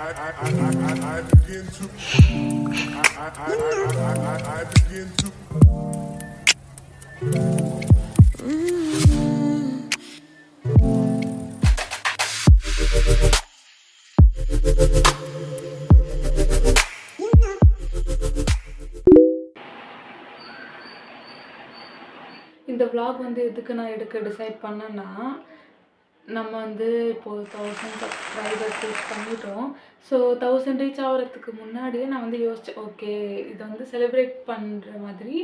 begin to இந்த vlog வந்து எதுக்கு நான் எடுக்க டிசைட் பண்ணேன்னா, நம்ம வந்து இப்போது 1000 சப்ஸ்கிரைபர்ஸ் ரீச் பண்ணிட்டோம். ஸோ 1000 ரீச் ஆகிறதுக்கு முன்னாடியே நான் வந்து யோசித்தேன், ஓகே இதை வந்து செலிப்ரேட் பண்ணுற மாதிரி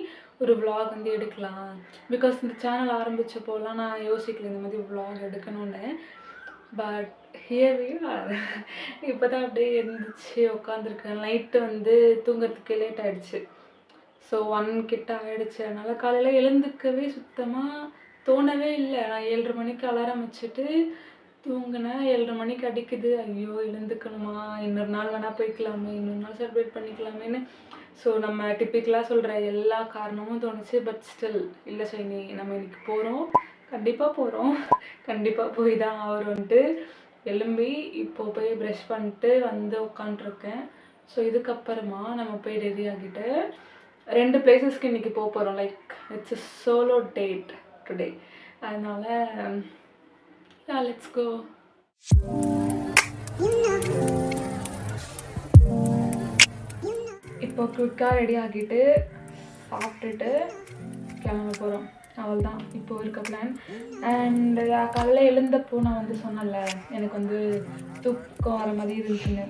ஒரு vlog வந்து எடுக்கலாம். பிகாஸ் இந்த சேனல் ஆரம்பித்தப்போலாம் நான் யோசிக்கல இந்த மாதிரி vlog எடுக்கணும்னு. But here we are. இப்போ தான் அப்படியே எழுந்திரிச்சு உட்காந்துருக்கேன். நைட்டு வந்து தூங்குறதுக்கு லேட் ஆகிடுச்சு. ஸோ 1 கிட்ட ஆகிடுச்சு. அதனால் காலையில் எழுந்துக்கவே சுத்தமாக தோணவே இல்லை. நான் 7:30 மணிக்கு அலாரம் வச்சுட்டு தூங்கினேன். 7:30 மணிக்கு அடிக்குது. ஐயோ எழுந்துக்கணுமா, இன்னொரு நாள் வேணால் போய்க்கலாமே, இன்னொரு நாள் செலிப்ரேட் பண்ணிக்கலாமேன்னு ஸோ நம்ம டிப்பிக்கலாக சொல்கிற எல்லா காரணமும் தோணுச்சு. பட் ஸ்டில் இல்லை ஷைனி, நம்ம இன்னைக்கு போகிறோம், கண்டிப்பாக போகிறோம், கண்டிப்பாக போய் தான் ஆகிறோன்ட்டு எழும்பி இப்போது போய் ப்ரஷ் பண்ணிட்டு வந்து உட்காண்ட்ருக்கேன். ஸோ இதுக்கப்புறமா நம்ம போய் ரெடி ஆகிட்டு 2 பிளேசஸ்க்கு இன்றைக்கி போக போகிறோம். Like it's a solo date today. அதனால் லெட்ஸ் கோ. இப்போ குயிக்காக ரெடி ஆகிட்டு சாப்பிட்டுட்டு கிளம்ப போகிறோம். அவள் தான் இப்போது இருக்க பிளான். அண்ட் காலையில் எழுந்தப்போ நான் வந்து சொன்னல எனக்கு வந்து தூக்கம் வர மாதிரி இருந்துச்சுன்னு.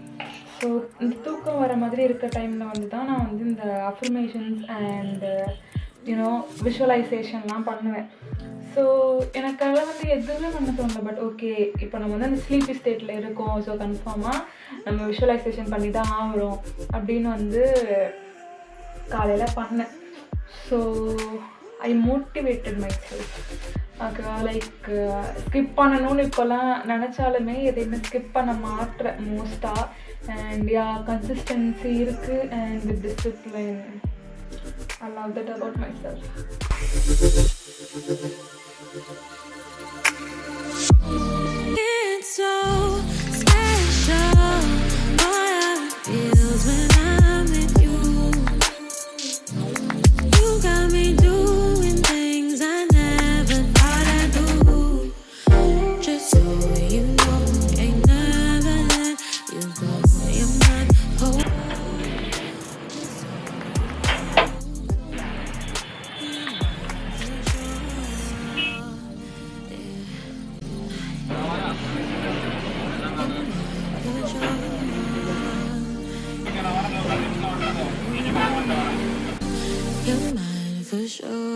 ஸோ இந்த தூக்கம் வர மாதிரி இருக்க டைமில் வந்து தான் நான் வந்து இந்த அஃபர்மேஷன்ஸ் அண்ட் விஷுவலைசேஷன்லாம் பண்ணுவேன். ஸோ எனக்கு அதெல்லாம் வந்து எதுவுமே பண்ண தோணல. பட் ஓகே, இப்போ நம்ம வந்து அந்த ஸ்லீப்பி ஸ்டேட்டில் இருக்கோம், ஸோ கன்ஃபார்மாக நம்ம விஷுவலைசேஷன் பண்ணி தான் ஆகிறோம் அப்படின்னு வந்து காலையில் பண்ணேன். So I motivated my self. ஓகேவா, லைக் ஸ்கிப் பண்ணணும்னு இப்போல்லாம் நினச்சாலுமே எதையுமே ஸ்கிப் பண்ண மாட்டேன் மோஸ்ட்டாக. அண்ட் கன்சிஸ்டன்சி இருக்குது and with discipline. I love that about myself. It's so special, all it feels when I'm with you. You got me doing things I never thought I'd do. Just so you know, ain't never let you go. You're my hope. You're mine for sure.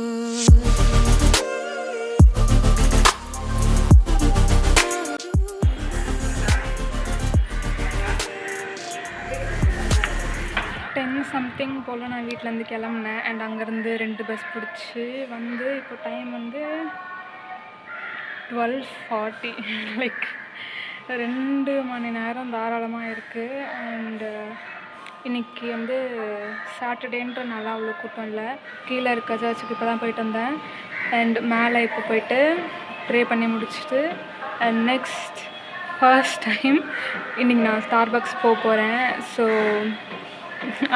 Something போல் நான் வீட்டிலேருந்து கிளம்புனேன். And அங்கேருந்து 2 bus பிடிச்சி வந்து இப்போ time வந்து 12:40. Like 2 மணி நேரம் தாராளமாக இருக்குது. அண்டு இன்றைக்கி வந்து சாட்டர்டேன்ற நல்லா அவ்வளோ கூட்டம் இல்லை. கீழே இருக்க சர்ச்சுக்கு இப்போ தான் போயிட்டு வந்தேன். அண்ட் மேலே இப்போ போயிட்டு ப்ரே பண்ணி முடிச்சுட்டு அண்ட் நெக்ஸ்ட் ஃபர்ஸ்ட் டைம் இன்றைக்கி நான் ஸ்டார்பக்ஸ் போக போகிறேன். So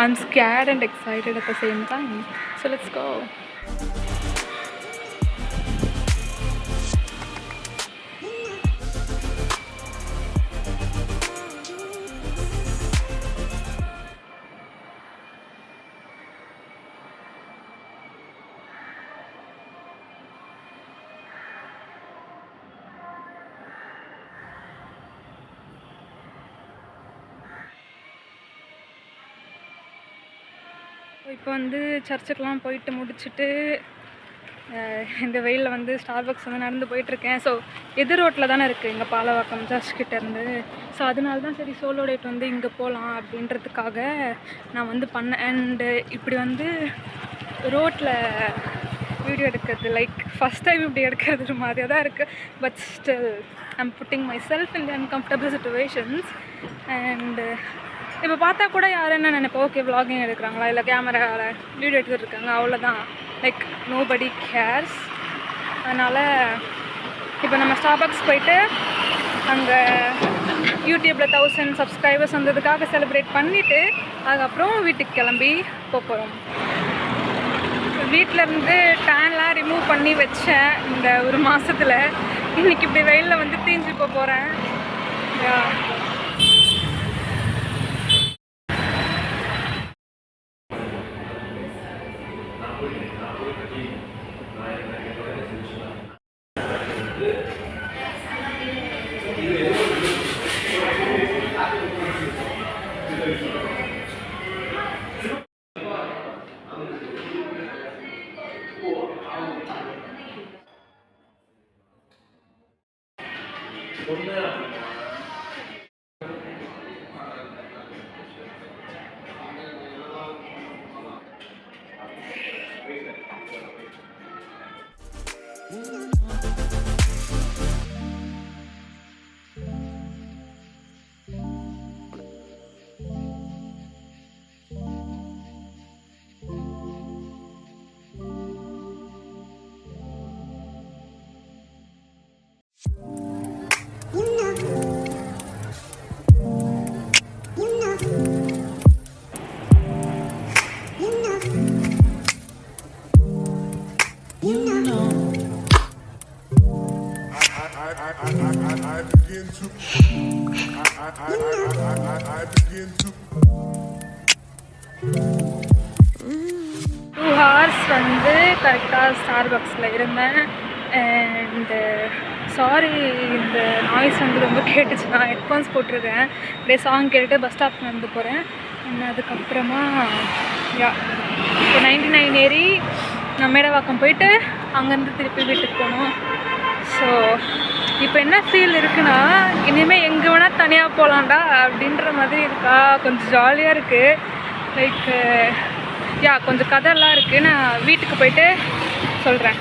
I'm scared and excited at the same time. So let's go. இப்போ வந்து சர்ச்சுக்கெலாம் போயிட்டு முடிச்சுட்டு இந்த வெயிலில் வந்து ஸ்டார்பக்ஸ் வந்து நடந்து போயிட்டுருக்கேன். ஸோ எதிர் ரோட்டில் தானே இருக்குது எங்கள் பாலவாக்கம் சர்ச்கிட்டேருந்து. ஸோ அதனால தான் சரி சோலோ டேட் வந்து இங்கே போகலாம் அப்படின்றதுக்காக நான் வந்து பண்ணேன். அண்டு இப்படி வந்து ரோட்டில் வீடியோ எடுக்கிறது லைக் ஃபஸ்ட் டைம் இப்படி எடுக்கிறது ஒரு மாதிரியாக தான் இருக்குது. But still I'm putting my self in the uncomfortable situations. And இப்போ பார்த்தா கூட யார் என்ன நினைப்போம், ஓகே vlogging எடுக்கிறாங்களா இல்லை கேமராவில் வீடியோ எடுத்துகிட்டு இருக்காங்க, அவ்வளோதான். Like nobody CARES. அதனால் இப்போ நம்ம ஸ்டார்பக்ஸ் போயிட்டு அங்கே யூடியூப்பில் 1000 சப்ஸ்கிரைபர்ஸ் வந்ததுக்காக செலிப்ரேட் பண்ணிவிட்டு அதுக்கப்புறம் வீட்டுக்கு கிளம்பி போகிறோம். வீட்டிலேருந்து டேன்லாம் ரிமூவ் பண்ணி வச்சேன் இந்த ஒரு மாதத்தில். இன்றைக்கி இப்படி வெயிலில் வந்து தீஞ்சு போகிறேன். வந்து கரெக்டாக ஸ்டார்பக்ஸில் இருந்தேன். அண்டு சாரி, இந்த நாய்ஸ் வந்து ரொம்ப கேட்டுச்சு. நான் ஹெட்ஃபோன்ஸ் போட்டிருக்கேன். அப்படியே சாங் கேட்டுட்டு பஸ் ஸ்டாப் வந்து போகிறேன். அதுக்கப்புறமா இப்போ 99 ஏறி நான் மேடவாக்கம் போயிட்டு அங்கேருந்து திருப்பி வீட்டுக்கு போகணும். ஸோ இப்போ என்ன ஃபீல் இருக்குன்னா, இனிமேல் எங்கே வேணால் தனியாக போகலான்டா அப்படின்ற மாதிரி இருக்கா. கொஞ்சம் ஜாலியாக இருக்குது. லைக் கொஞ்சம் கதையெல்லாம் இருக்குது. நான் வீட்டுக்கு போயிட்டு சொல்கிறேன்.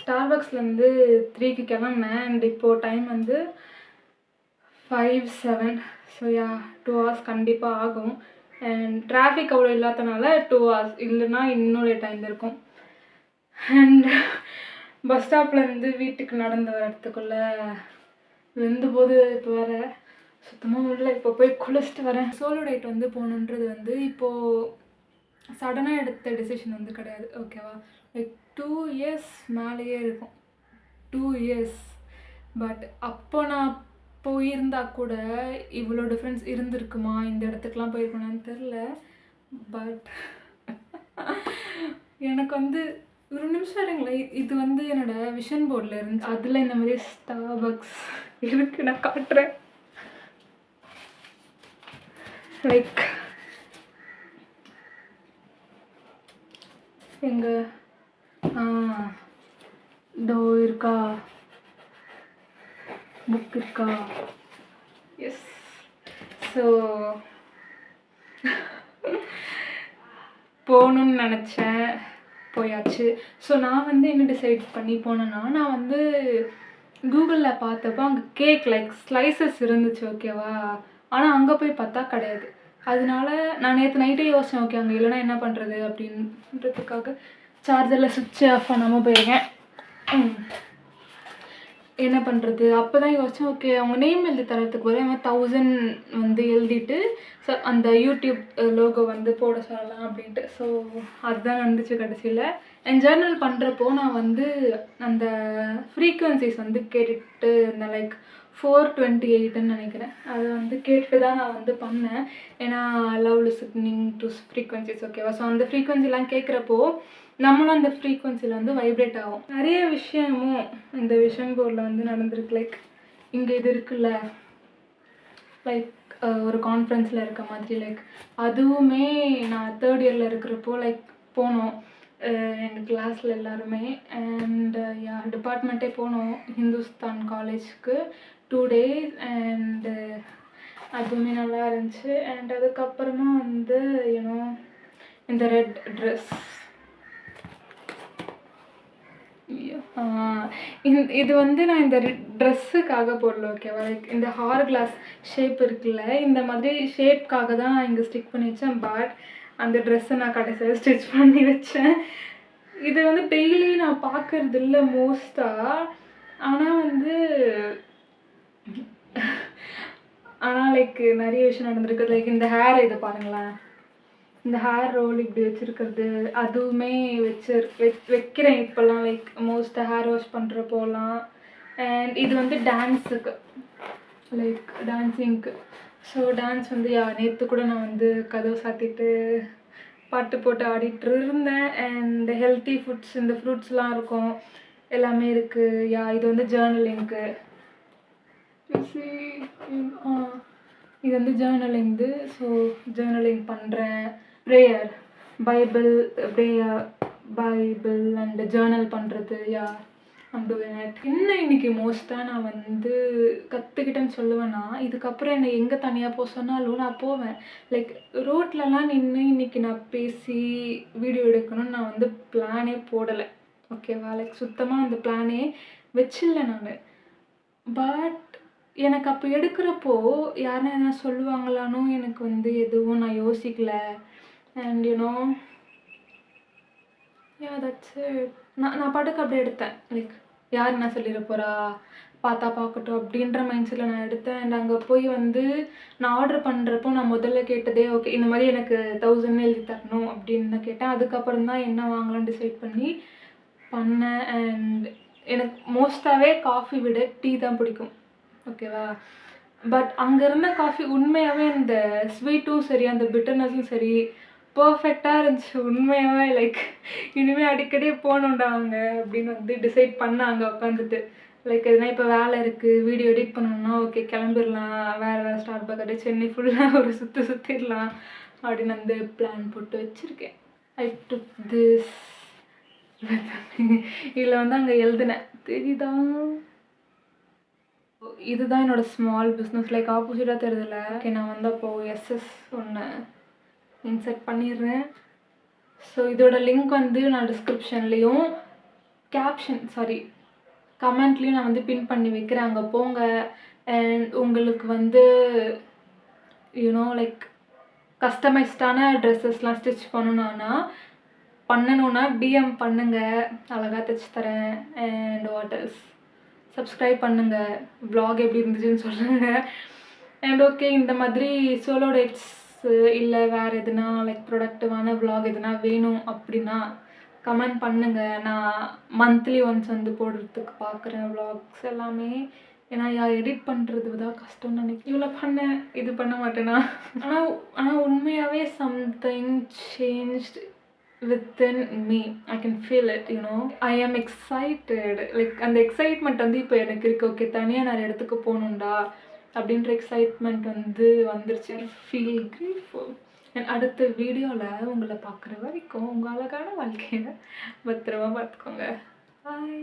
ஸ்டார்பக்ஸ்லேருந்து 3க்கு கிளம்புனேன். அண்ட் இப்போது டைம் வந்து 5:07. ஸோ 2 hours கண்டிப்பாக ஆகும். அண்ட் டிராஃபிக் அவ்வளோ இல்லாதனால 2 hours, இல்லைன்னா இன்னும் லேட் ஆகியிருக்கும். அண்ட் பஸ் ஸ்டாப்லேருந்து வீட்டுக்கு நடந்து வரத்துக்குள்ளே வெந்து போது இப்போ வேறு சுத்தமாக இல்லை. இப்போ போய் குளிச்சுட்டு வரேன். சோலோ டேட் வந்து போகணுன்றது வந்து இப்போது சடனாக எடுத்த டெசிஷன் வந்து கிடையாது. ஓகேவா, லைக் 2 years மேலேயே இருக்கும். 2 years. பட் அப்போ நான் போயிருந்தா கூட இவ்வளோ டிஃப்ரென்ஸ் இருந்திருக்குமா, இந்த இடத்துக்குலாம் போயிருக்கணும்னு தெரில. பட் எனக்கு வந்து ஒரு நிமிஷம் இருங்களேன். இது வந்து என்னோடய விஷன் போர்டில் இருந்துச்சு. அதில் இந்த மாதிரி ஸ்டார்பக்ஸ் இருக்கு. நான் காட்டுறேன். லைக் எங்கே டோ இருக்கா, புக் இருக்கா? எஸ். ஸோ போகணுன்னு நினச்சேன், போயாச்சு. ஸோ நான் வந்து என்ன டிசைட் பண்ணி போனேன்னா, நான் வந்து கூகுளில் பார்த்தப்போ அங்கே கேக் லைக் ஸ்லைசஸ் இருந்துச்சு. ஓகேவா, ஆனால் அங்கே போய் பார்த்தா கிடையாது. அதனால நான் நேற்று நைட்டே யோசித்தேன், ஓகே அங்கே இல்லைனா என்ன பண்ணுறது அப்படின்றதுக்காக சார்ஜரில் சுவிட்ச் ஆஃப் பண்ணாமல் போயிருக்கேன். என்ன பண்ணுறது அப்போ தான் யோசித்தேன் ஓகே அவங்க நேம் எழுதி தரத்துக்கு வர 1000 வந்து எழுதிட்டு அந்த யூடியூப் லோகோ வந்து போட சொல்லலாம் அப்படின்ட்டு. ஸோ அதுதான் நடந்துச்சு கடைசியில். என் ஜேர்னல் பண்ணுறப்போ நான் வந்து அந்த ஃப்ரீக்வன்சிஸ் வந்து கேட்டுட்டு இருந்தேன். லைக் 428ன்னு நினைக்கிறேன். அதை வந்து கேட்டு தான் நான் வந்து பண்ணேன். ஏன்னா லவ் லிசனிங் டு ஃப்ரீக்வன்சிஸ் ஓகேவா. ஸோ அந்த ஃப்ரீக்வன்சிலாம் கேட்குறப்போ நம்மளும் அந்த ஃப்ரீக்வன்சியில் வந்து வைப்ரேட் ஆகும். நிறைய விஷயமும் இந்த விஷன் போர்டில் வந்து நடந்திருக்கு. லைக் இங்கே இது இருக்குல்ல, லைக் ஒரு கான்ஃபரன்ஸில் இருக்க மாதிரி. லைக் அதுவுமே நான் 3rd இயரில் இருக்கிறப்போ லைக் போனோம் எங்கள் கிளாஸில் எல்லாருமே. அண்ட் டிபார்ட்மெண்ட்டே போனோம் ஹிந்துஸ்தான் காலேஜ்க்கு 2 days. அண்டு அதுவுமே நல்லா இருந்துச்சு. அண்ட் அதுக்கப்புறமா வந்து யூனோ இந்த ரெட் ட்ரெஸ் இது வந்து நான் இந்த ட்ரெஸ்ஸுக்காக போடல ஓகேவா. லைக் இந்த ஹார் கிளாஸ் ஷேப் இருக்குல்ல, இந்த மாதிரி ஷேப்காக தான் நான் இங்கே ஸ்டிக் பண்ணி வச்சேன். பட் அந்த ட்ரெஸ்ஸை நான் கடைசியாக ஸ்டிச் பண்ணி வச்சேன். இது வந்து டெய்லி நான் பார்க்கறது இல்லை மோஸ்ட்டாக. ஆனால் வந்து லைக் நிறைய விஷயம் நடந்திருக்கு. லைக் இந்த ஹேர் இது பாருங்களேன், இந்த ஹேர் ரோல் இப்படி வச்சுருக்கிறது அதுவுமே வைக்கிறேன் இப்போல்லாம். லைக் மோஸ்ட்டாக ஹேர் வாஷ் பண்ணுறப்போலாம். அண்ட் இது வந்து டான்ஸுக்கு, லைக் டான்ஸிங்க்கு. ஸோ டான்ஸ் வந்து நேற்று கூட நான் வந்து கதவு சாத்திட்டு பாட்டு போட்டு ஆடிட்டு இருந்தேன். அண்ட் ஹெல்த்தி ஃபுட்ஸ் இந்த ஃப்ரூட்ஸ்லாம் இருக்கும், எல்லாமே இருக்குது. இது வந்து ஜேர்னலிங்க்கு. இது வந்து ஜேர்னலிங்கு. ஸோ ஜேர்னலிங் பண்ணுறேன். ப்ரேயர் பைபிள் அண்ட் ஜேர்னல் பண்ணுறது. I'm doing it. இன்னும் இன்றைக்கி மோஸ்ட்டாக நான் வந்து கற்றுக்கிட்டேன்னு சொல்லுவேன்னா, இதுக்கப்புறம் என்னை எங்கே தனியாக போக சொன்னாலும் நான் போவேன். லைக் ரோட்லலாம் நின்று இன்றைக்கி நான் பேசி வீடியோ எடுக்கணும்னு நான் வந்து பிளானே போடலை ஓகேவா. லைக் சுத்தமாக அந்த பிளானே வச்சில்லை நான். பட் எனக்கு அப்போ எடுக்கிறப்போ யாருன்னா என்ன சொல்லுவாங்களானோ எனக்கு வந்து எதுவும் நான் யோசிக்கல. And you know that's it. நான் பாட்டுக்கு அப்படியே எடுத்தேன். லைக் யார் என்ன சொல்லிட போகிறா, பார்த்தா பார்க்கட்டும் அப்படின்ற மைண்ட் செட்டில் நான் எடுத்தேன். அண்ட் அங்கே போய் வந்து நான் ஆர்டர் பண்ணுறப்போ நான் முதல்ல கேட்டதே ஓகே இந்த மாதிரி எனக்கு 1000 எழுதி தரணும் அப்படின்னு தான் கேட்டேன். அதுக்கப்புறம் தான் என்ன வாங்கலாம்னு டிசைட் பண்ணி பண்ணேன். அண்ட் எனக்கு மோஸ்ட்டாகவே காஃபி விட டீ தான் பிடிக்கும் ஓகேவா. பட் அங்கே இருந்த காஃபி உண்மையாகவே இந்த ஸ்வீட்டும் சரி அந்த பிட்டர்னஸும் சரி பர்ஃபெக்டாக இருந்துச்சு உண்மையாகவே. லைக் இனிமேல் அடிக்கடி போகணுண்டா அங்கே அப்படின்னு வந்து டிசைட் பண்ணாங்க உட்காந்துட்டு. லைக் எதுனா இப்போ வேலை இருக்குது, வீடியோ எடிட் பண்ணணும்னா ஓகே கிளம்பிடலாம், வேறு ஸ்டார்ட் பக்கத்து சென்னை ஃபுல்லாக ஒரு சுற்றிடலாம் அப்படின்னு வந்து பிளான் போட்டு வச்சுருக்கேன். ஐ டுக் திஸ். இதில் வந்து அங்கே எழுதினேன் தெரியுதா, இதுதான் என்னோடய ஸ்மால் பிஸ்னஸ். லைக் ஆப்போசிட்டாக தெரியுதுல்ல. ஓகே நான் வந்து அப்போது எஸ்எஸ் ஒன்று இன்சர்ட் பண்ணிடுறேன். ஸோ இதோட லிங்க் வந்து நான் டிஸ்கிரிப்ஷன்லேயும் கமெண்ட்லேயும் நான் வந்து பின் பண்ணி வைக்கிறேன், அங்கே போங்க. அண்ட் உங்களுக்கு வந்து யூனோ லைக் கஸ்டமைஸ்டான ட்ரெஸ்ஸஸ்லாம் ஸ்டிச் பண்ணணுன்னா டிஎம் பண்ணுங்கள், அழகாக தைச்சி தரேன். அண்ட் வாட் எல்ஸ், சப்ஸ்கிரைப் பண்ணுங்கள், vlog எப்படி இருந்துச்சுன்னு சொல்லுங்கள். அண்ட் ஓகே இந்த மாதிரி சோலோ டேட்ஸ் இல்லை வேறு எதுனா லைக் ப்ரொடக்டிவான vlog எதுனா வேணும் அப்படின்னா கமெண்ட் பண்ணுங்கள். நான் மந்த்லி ஒன்ஸ் வந்து போடுறதுக்கு பார்க்குறேன் vlogs எல்லாமே. ஏன்னா எடிட் பண்ணுறது தான் கஷ்டம்னு நினைக்கிறேன். இவ்வளோ பண்ணேன், இது பண்ண மாட்டேனா. ஆனால் உண்மையாகவே something changed within me. I can feel it, you know. I am excited. Like அந்த எக்ஸைட்மெண்ட் வந்து இப்போ எனக்கு இருக்குது. ஓகே தனியாக நிறைய இடத்துக்கு போகணுண்டா அப்படின்ற எக்ஸைட்மெண்ட் வந்து வந்துருச்சு. I feel grateful. அண்ட் அடுத்த வீடியோவில் உங்களை பார்க்குற வரைக்கும் உங்கள் அழகான வாழ்க்கையை பத்திரமா பார்த்துக்கோங்க. பாய்.